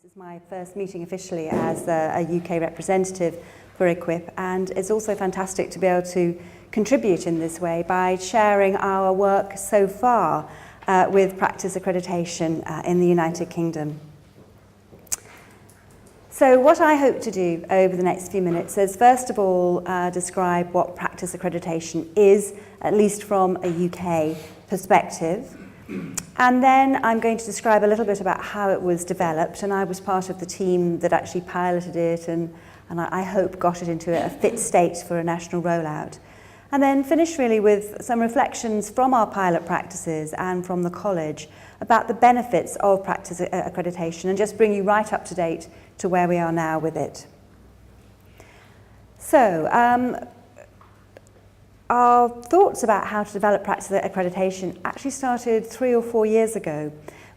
This is my first meeting officially as a UK representative for EQIP, and it's also fantastic to be able to contribute in this way by sharing our work so far with practice accreditation in the United Kingdom. So what I hope to do over the next few minutes is first of all describe what practice accreditation is, at least from a UK perspective. And then I'm going to describe a little bit about how it was developed, and I was part of the team that actually piloted it and I hope got it into a fit state for a national rollout. And then finish really with some reflections from our pilot practices and from the college about the benefits of practice accreditation and just bring you right up to date to where we are now with it. So, our thoughts about how to develop practice accreditation actually started 3 or 4 years ago.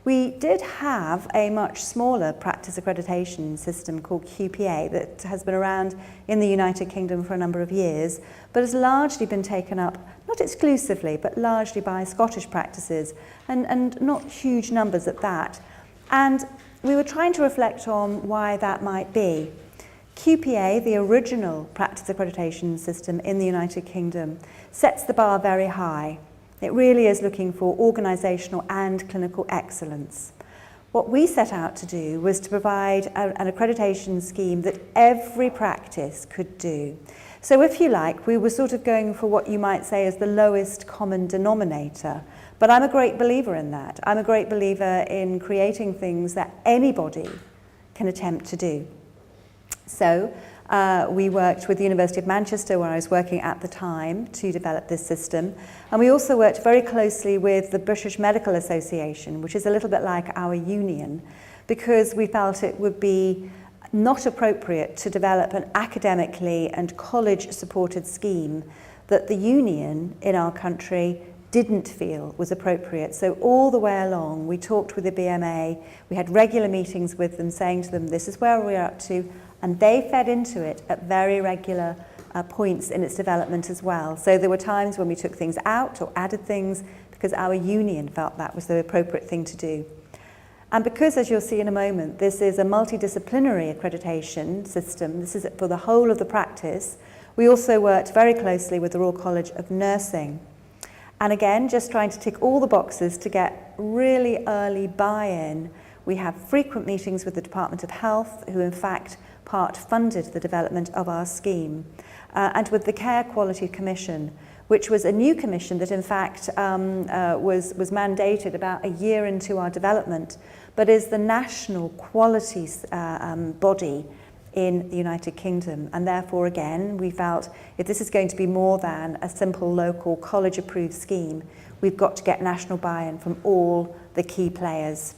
We did have a much smaller practice accreditation system called QPA that has been around in the United Kingdom for a number of years, but has largely been taken up, not exclusively, but largely by Scottish practices, and not huge numbers at that. And we were trying to reflect on why that might be. QPA, the original practice accreditation system in the United Kingdom, sets the bar very high. It really is looking for organisational and clinical excellence. What we set out to do was to provide an accreditation scheme that every practice could do. So if you like, we were sort of going for what you might say is the lowest common denominator. But I'm a great believer in that. I'm a great believer in creating things that anybody can attempt to do. So we worked with the University of Manchester, where I was working at the time, to develop this system. And we also worked very closely with the British Medical Association, which is a little bit like our union, because we felt it would be not appropriate to develop an academically and college-supported scheme that the union in our country didn't feel was appropriate. So all the way along, we talked with the BMA, we had regular meetings with them saying to them, this is where we're up to, and they fed into it at very regular points in its development as well. So there were times when we took things out or added things because our union felt that was the appropriate thing to do. And because, as you'll see in a moment, this is a multidisciplinary accreditation system, this is for the whole of the practice, we also worked very closely with the Royal College of Nursing. And again, just trying to tick all the boxes to get really early buy-in. We have frequent meetings with the Department of Health, who in fact part-funded the development of our scheme, and with the Care Quality Commission, which was a new commission that in fact was mandated about a year into our development, but is the national quality body in the United Kingdom. And therefore, again, we felt if this is going to be more than a simple local college-approved scheme, we've got to get national buy-in from all the key players.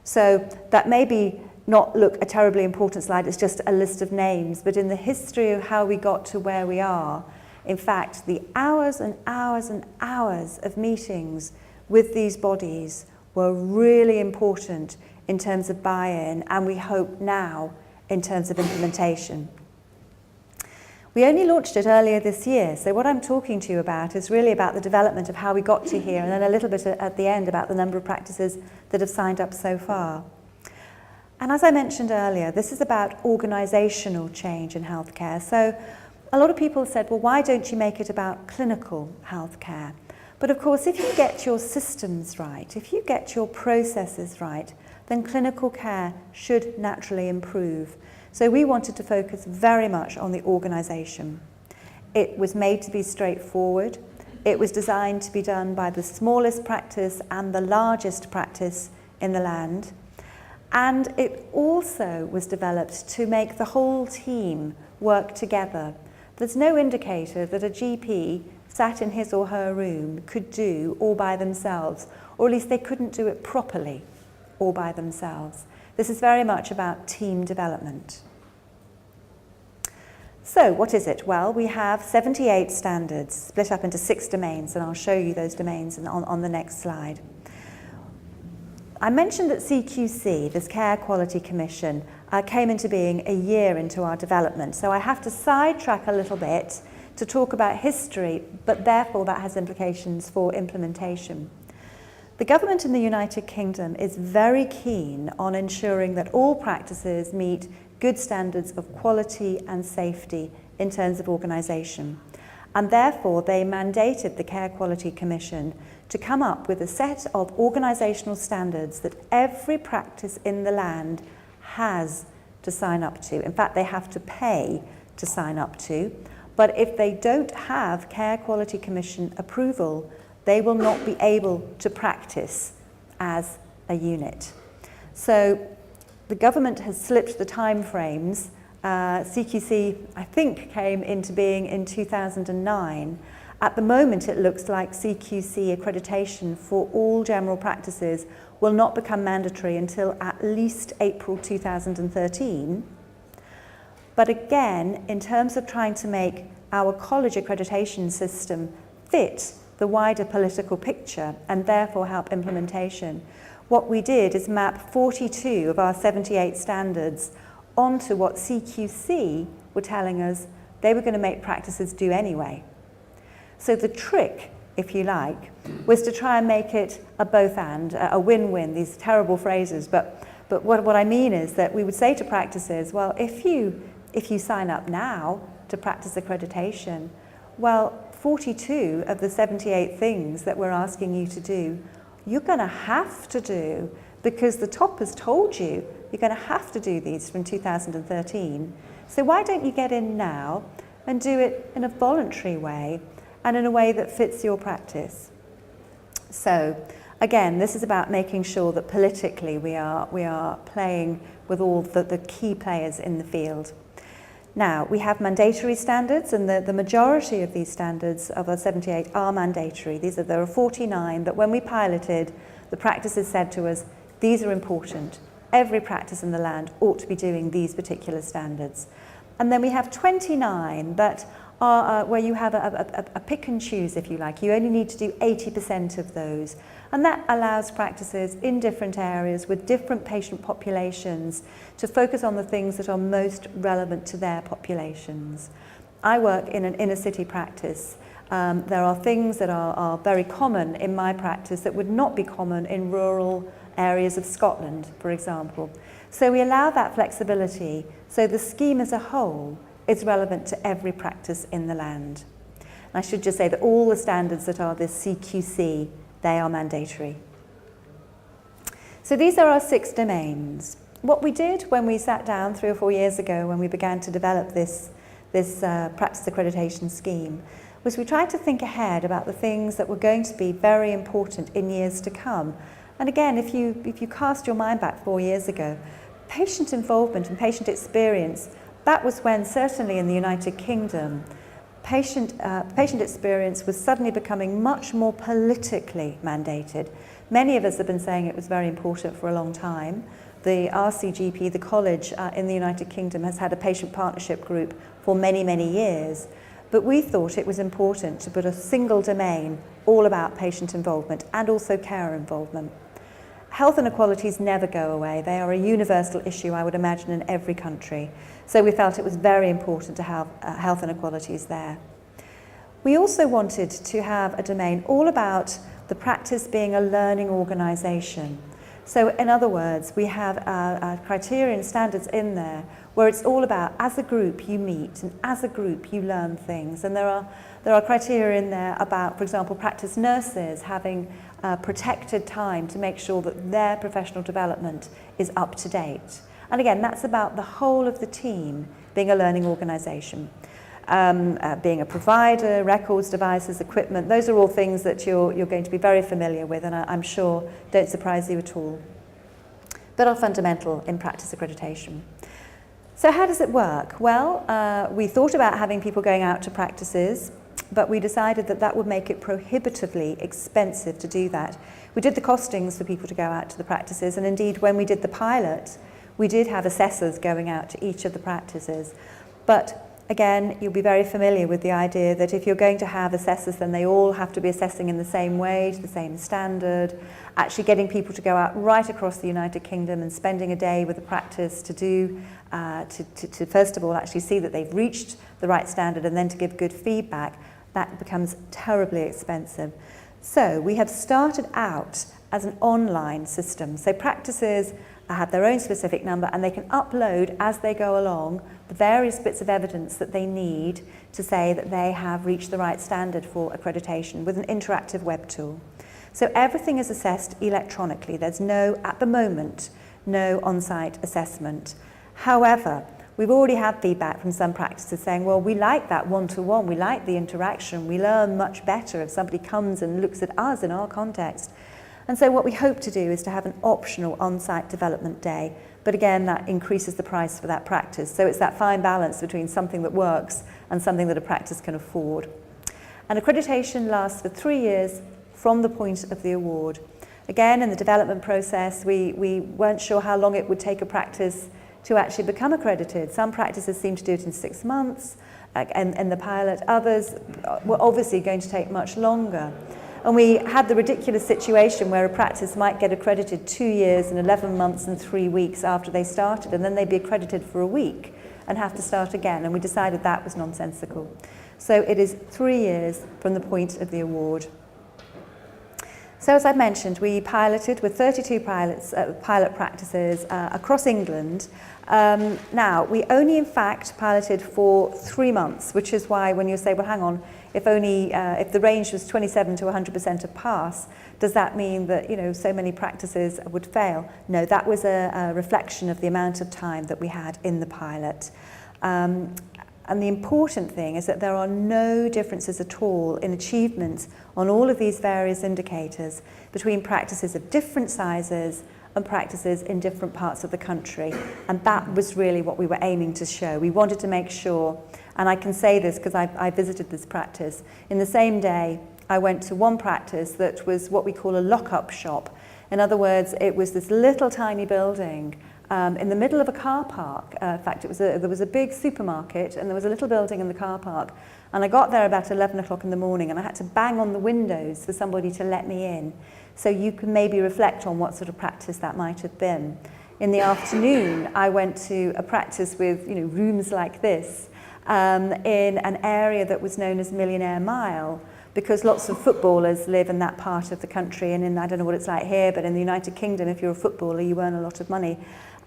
So that may be not look a terribly important slide, it's just a list of names, but in the history of how we got to where we are, in fact, the hours and hours and hours of meetings with these bodies were really important in terms of buy-in, and we hope now in terms of implementation. We only launched it earlier this year, so what I'm talking to you about is really about the development of how we got to here, and then a little bit at the end about the number of practices that have signed up so far. And as I mentioned earlier, this is about organisational change in healthcare. So a lot of people said, well, why don't you make it about clinical healthcare? But of course, if you get your systems right, if you get your processes right, then clinical care should naturally improve. So we wanted to focus very much on the organisation. It was made to be straightforward. It was designed to be done by the smallest practice and the largest practice in the land. And it also was developed to make the whole team work together. There's no indicator that a GP sat in his or her room could do all by themselves, or at least they couldn't do it properly all by themselves. This is very much about team development. So what is it? Well, we have 78 standards split up into 6 domains, and I'll show you those domains on the next slide. I mentioned that CQC, this Care Quality Commission, came into being a year into our development. So I have to sidetrack a little bit to talk about history, but therefore that has implications for implementation. The government in the United Kingdom is very keen on ensuring that all practices meet good standards of quality and safety in terms of organisation. And therefore, they mandated the Care Quality Commission to come up with a set of organisational standards that every practice in the land has to sign up to. In fact, they have to pay to sign up to. But if they don't have Care Quality Commission approval, they will not be able to practice as a unit. So the government has slipped the time frames. CQC, I think, came into being in 2009. At the moment, it looks like CQC accreditation for all general practices will not become mandatory until at least April 2013. But again, in terms of trying to make our college accreditation system fit the wider political picture and therefore help implementation, what we did is map 42 of our 78 standards onto what CQC were telling us they were going to make practices do anyway. So the trick, if you like, was to try and make it a both and, a win-win, these terrible phrases, but what I mean is that we would say to practices, well, if you sign up now to practice accreditation, well, 42 of the 78 things that we're asking you to do, you're going to have to do, because the top has told you you're going to have to do these from 2013. So why don't you get in now and do it in a voluntary way and in a way that fits your practice? So again, this is about making sure that politically we are playing with all the key players in the field. Now, we have mandatory standards, and the majority of these standards of our 78 are mandatory. There are 49 that when we piloted, the practices said to us, these are important. Every practice in the land ought to be doing these particular standards. And then we have 29 that are where you have a pick and choose, if you like. You only need to do 80% of those. And that allows practices in different areas with different patient populations to focus on the things that are most relevant to their populations. I work in an inner city practice. There are things that are very common in my practice that would not be common in rural areas of Scotland, for example. So we allow that flexibility so the scheme as a whole is relevant to every practice in the land. And I should just say that all the standards that are this CQC, they are mandatory. So these are our 6 domains. What we did when we sat down 3 or 4 years ago when we began to develop this practice accreditation scheme was we tried to think ahead about the things that were going to be very important in years to come. And again, if you cast your mind back 4 years ago, patient involvement and patient experience, that was when, certainly in the United Kingdom, patient experience was suddenly becoming much more politically mandated. Many of us have been saying it was very important for a long time. The RCGP, the college in the United Kingdom, has had a patient partnership group for many, many years. But we thought it was important to put a single domain all about patient involvement and also carer involvement. Health inequalities never go away. They are a universal issue, I would imagine, in every country. So we felt it was very important to have health inequalities there. We also wanted to have a domain all about the practice being a learning organisation. So in other words, we have criteria and standards in there where it's all about, as a group you meet and as a group you learn things. And there are criteria in there about, for example, practice nurses having protected time to make sure that their professional development is up to date. And again, that's about the whole of the team being a learning organisation. Being a provider, records, devices, equipment, those are all things that you're going to be very familiar with, and I'm sure don't surprise you at all, but are fundamental in practice accreditation. So how does it work? Well, we thought about having people going out to practices, but we decided that that would make it prohibitively expensive to do that. We did the costings for people to go out to the practices, and indeed when we did the pilot, we did have assessors going out to each of the practices. But again, you'll be very familiar with the idea that if you're going to have assessors, then they all have to be assessing in the same way, to the same standard. Actually getting people to go out right across the United Kingdom and spending a day with the practice to do, to first of all actually see that they've reached the right standard and then to give good feedback, that becomes terribly expensive. So we have started out as an online system. So practices have their own specific number and they can upload as they go along the various bits of evidence that they need to say that they have reached the right standard for accreditation with an interactive web tool. So everything is assessed electronically. There's no, at the moment, no on-site assessment. However, we've already had feedback from some practices saying, well, we like that one-to-one, we like the interaction, we learn much better if somebody comes and looks at us in our context. And so what we hope to do is to have an optional on-site development day, but again, that increases the price for that practice. So it's that fine balance between something that works and something that a practice can afford. And accreditation lasts for 3 years from the point of the award. Again, in the development process, we weren't sure how long it would take a practice to actually become accredited. Some practices seem to do it in 6 months, and the pilot. Others were obviously going to take much longer. And we had the ridiculous situation where a practice might get accredited 2 years and 11 months and 3 weeks after they started, and then they'd be accredited for a week and have to start again. And we decided that was nonsensical. So it is 3 years from the point of the award. So as I mentioned, we piloted with 32 pilot practices across England. Now, we only in fact piloted for 3 months, which is why when you say, well, hang on, if the range was 27 to 100% of pass, does that mean that so many practices would fail? No, that was a reflection of the amount of time that we had in the pilot. And the important thing is that there are no differences at all in achievements on all of these various indicators between practices of different sizes and practices in different parts of the country. And that was really what we were aiming to show. We wanted to make sure, and I can say this because I visited this practice, in the same day I went to one practice that was what we call a lock-up shop. In other words, it was this little tiny building in the middle of a car park. In fact, there was a big supermarket and there was a little building in the car park. And I got there about 11 o'clock in the morning and I had to bang on the windows for somebody to let me in. So you can maybe reflect on what sort of practice that might have been. In the afternoon, I went to a practice with rooms like this in an area that was known as Millionaire Mile, because lots of footballers live in that part of the country, and I don't know what it's like here, but in the United Kingdom, if you're a footballer, you earn a lot of money.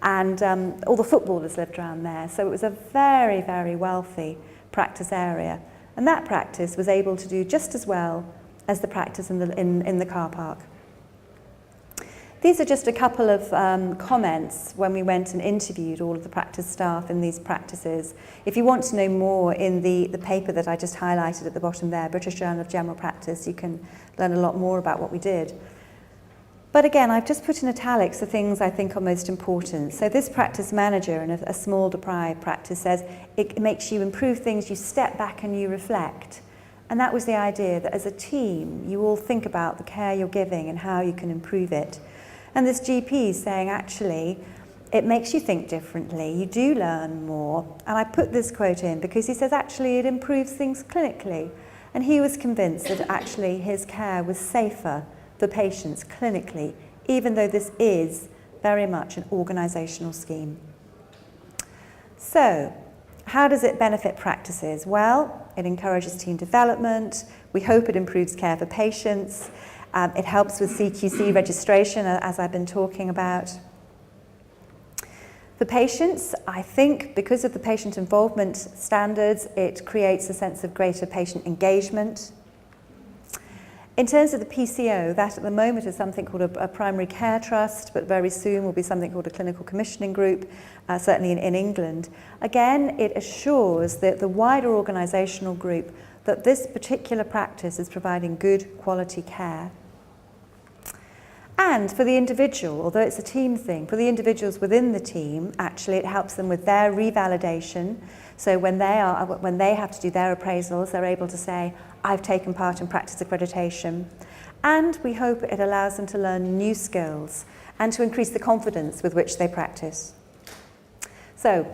And all the footballers lived around there. So it was a very, very wealthy practice area. And that practice was able to do just as well as the practice in the car park. These are just a couple of comments when we went and interviewed all of the practice staff in these practices. If you want to know more, in the paper that I just highlighted at the bottom there, British Journal of General Practice, you can learn a lot more about what we did. But again, I've just put in italics the things I think are most important. So this practice manager in a small deprived practice says it makes you improve things, you step back and you reflect. And that was the idea, that as a team, you all think about the care you're giving and how you can improve it. And this GP is saying, actually, it makes you think differently, you do learn more. And I put this quote in because he says, actually, it improves things clinically. And he was convinced that actually his care was safer for patients clinically, even though this is very much an organisational scheme. So, how does it benefit practices? Well, it encourages team development. We hope it improves care for patients. It helps with CQC registration, as I've been talking about. For patients, I think because of the patient involvement standards, it creates a sense of greater patient engagement. In terms of the PCO, that at the moment is something called a primary care trust, but very soon will be something called a clinical commissioning group, certainly in England. Again, it assures that the wider organisational group that this particular practice is providing good quality care. And for the individual, although it's a team thing, for the individuals within the team, actually it helps them with their revalidation. So when they have to do their appraisals, they're able to say, I've taken part in practice accreditation. And we hope it allows them to learn new skills and to increase the confidence with which they practice. So,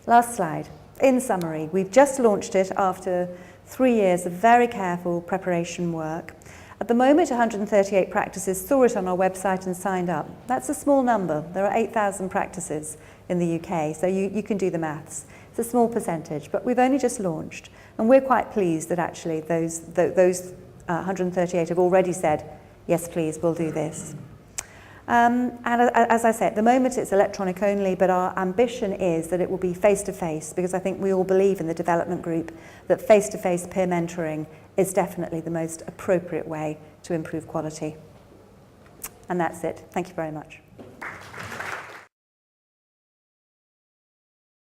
last slide. In summary, we've just launched it after 3 years of very careful preparation work. At the moment, 138 practices saw it on our website and signed up. That's a small number. There are 8,000 practices in the UK, so you can do the maths. It's a small percentage, but we've only just launched. And we're quite pleased that actually those 138 have already said, yes, please, we'll do this. And as I say, at the moment it's electronic only, but our ambition is that it will be face-to-face, because I think we all believe in the development group that face-to-face peer mentoring is definitely the most appropriate way to improve quality. And that's it. Thank you very much.